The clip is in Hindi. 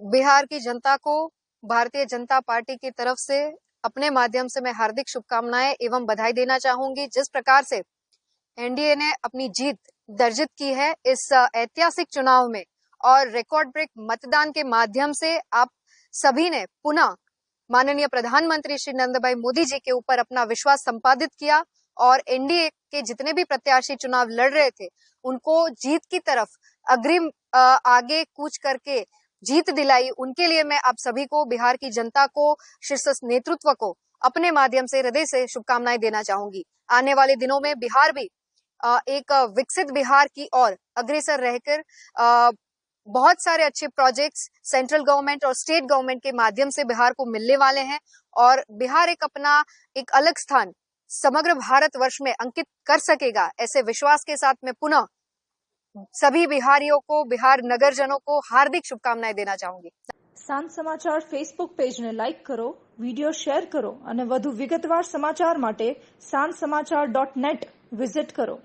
बिहार की जनता को भारतीय जनता पार्टी की तरफ से अपने माध्यम से मैं हार्दिक शुभकामनाएं एवं बधाई देना चाहूंगी। जिस प्रकार से एनडीए ने अपनी जीत दर्जित की है इस ऐतिहासिक चुनाव में और रिकॉर्ड ब्रेक मतदान के माध्यम से आप सभी ने पुनः माननीय प्रधानमंत्री श्री नरेंद्र भाई मोदी जी के ऊपर अपना विश्वास संपादित किया और एनडीए के जितने भी प्रत्याशी चुनाव लड़ रहे थे उनको जीत की तरफ अग्रिम आगे कूच करके जीत दिलाई। उनके लिए मैं आप सभी को, बिहार की जनता को, शीर्ष नेतृत्व को अपने माध्यम से हृदय से शुभकामनाएं देना चाहूंगी। आने वाले दिनों में बिहार भी एक विकसित बिहार की ओर अग्रसर रहकर बहुत सारे अच्छे प्रोजेक्ट्स सेंट्रल गवर्नमेंट और स्टेट गवर्नमेंट के माध्यम से बिहार को मिलने वाले हैं और बिहार एक अपना एक अलग स्थान समग्र भारतवर्ष में अंकित कर सकेगा। ऐसे विश्वास के साथ मैं पुनः सभी बिहारियों को, बिहार नगरजनों को हार्दिक शुभकामनाएं देना चाहूंगी। સાંજ સમાચાર ફેસબુક પેજને લાઇક કરો, વિડીયો શેર કરો અને વધુ વિગતવાર સમાચાર માટે sanssamachar.net વિઝિટ કરો।